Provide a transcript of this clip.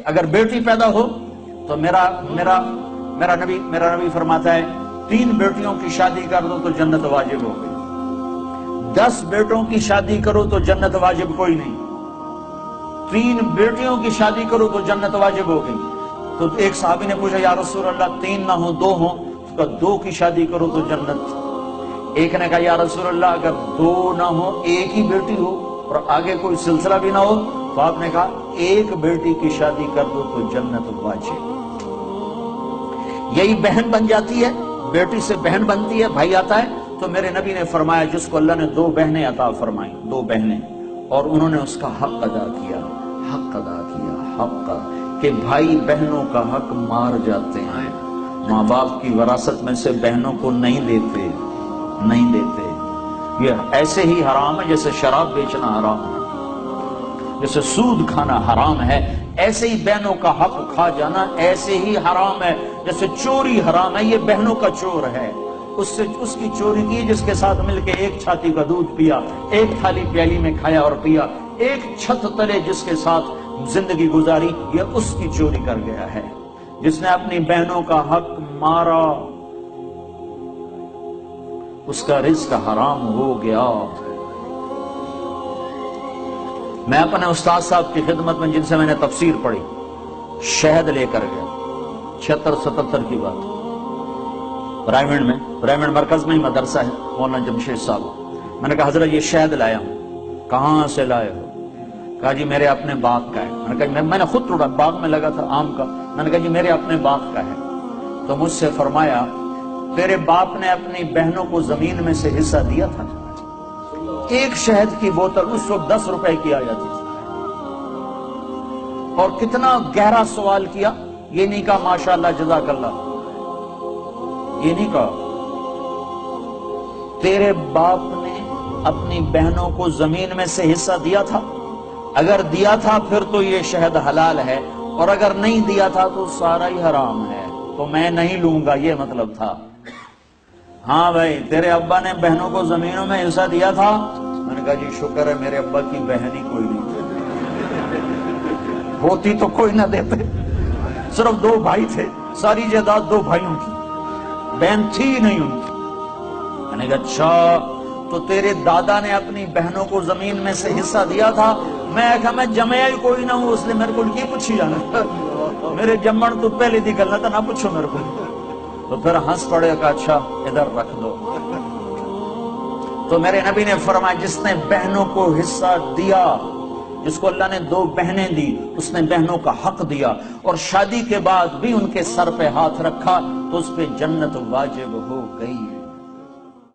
اگر بیٹی پیدا ہو تو میرا نبی فرماتا ہے 3 بیٹیوں کی شادی کر دو تو جنت واجب ہو گئی، 10 بیٹوں کی شادی کرو تو جنت واجب کوئی نہیں، 3 بیٹیوں کی شادی کرو تو جنت واجب ہو گئی۔ تو ایک صحابی نے پوچھا یا رسول اللہ 3 نہ ہو 2 ہوں، تو 2 کی شادی کرو تو جنت۔ ایک نے کہا یا رسول اللہ اگر 2 نہ ہو 1 ہی بیٹی ہو اور آگے کوئی سلسلہ بھی نہ ہو، تو آپ نے کہا 1 بیٹی کی شادی کر دو تو جنت واجب۔ یہی بہن بن جاتی ہے، بیٹی سے بہن بنتی ہے، بھائی آتا ہے۔ تو میرے نبی نے فرمایا جس کو اللہ نے 2 بہنیں عطا فرمائیں، 2 بہنیں، اور انہوں نے اس کا حق ادا کیا، حق کہ بھائی بہنوں کا حق مار جاتے ہیں، ماں باپ کی وراثت میں سے بہنوں کو نہیں دیتے۔ یہ ایسے ہی حرام ہے جیسے شراب بیچنا حرام ہے، جیسے سود کھانا حرام ہے، ایسے ہی بہنوں کا حق کھا جانا ایسے ہی حرام ہے جیسے چوری حرام ہے۔ یہ بہنوں کا چور ہے، اس کی چوری کی جس کے ساتھ مل کے 1 چھاتی کا دودھ پیا، 1 تھالی پیالی میں کھایا اور پیا، 1 چھت تلے جس کے ساتھ زندگی گزاری، یہ اس کی چوری کر گیا ہے۔ جس نے اپنی بہنوں کا حق مارا اس کا رزق حرام ہو گیا۔ میں اپنے استاد صاحب کی خدمت میں جن سے میں نے تفسیر پڑھی، شہد لے کر گیا، 76-77 کی بات، برائمنڈ مرکز میں ہی مدرسہ ہے، مولانا جمشید صاحب۔ میں نے کہا حضرت یہ شہد لایا ہوں، کہاں سے لائے ہو؟ کہا جی میرے اپنے باغ کا ہے۔ میں نے کہا میں نے خود توڑا، باغ میں لگا تھا آم کا۔ میں نے کہا جی میرے اپنے باغ کا ہے۔ تو مجھ سے فرمایا تیرے باپ نے اپنی بہنوں کو زمین میں سے حصہ دیا تھا؟ 1 شہد کی بوتل اس وقت 10 روپے کی آ جاتی تھی۔ اور کتنا گہرا سوال کیا، یہ نہیں کہا ماشاءاللہ جزاک اللہ، یہ نہیں کہا تیرے باپ نے اپنی بہنوں کو زمین میں سے حصہ دیا تھا؟ اگر دیا تھا پھر تو یہ شہد حلال ہے، اور اگر نہیں دیا تھا تو سارا ہی حرام ہے، تو میں نہیں لوں گا، یہ مطلب تھا۔ ہاں بھائی تیرے ابا نے بہنوں کو زمینوں میں حصہ دیا تھا؟ میں نے کہا جی شکر ہے میرے ابا کی بہن ہی کوئی نہیں ہوتی تو کوئی نہ دیتے، صرف 2 بھائی تھے، ساری جائیداد 2 بھائیوں کی، بہن تھی نہیں ان کی۔ میں نے کہا اچھا تو تیرے دادا نے اپنی بہنوں کو زمین میں سے حصہ دیا تھا؟ میں جمعہ ہی کوئی نہ ہوں اس لیے میرے کو یہ پوچھی جانا، میرے جمن تو پہلے دی گل نہ پوچھو میرے کو۔ تو پھر ہنس پڑے کہ اچھا ادھر رکھ دو۔ تو میرے نبی نے فرمایا جس نے بہنوں کو حصہ دیا، جس کو اللہ نے 2 بہنیں دی، اس نے بہنوں کا حق دیا، اور شادی کے بعد بھی ان کے سر پہ ہاتھ رکھا تو اس پہ جنت واجب ہو گئی۔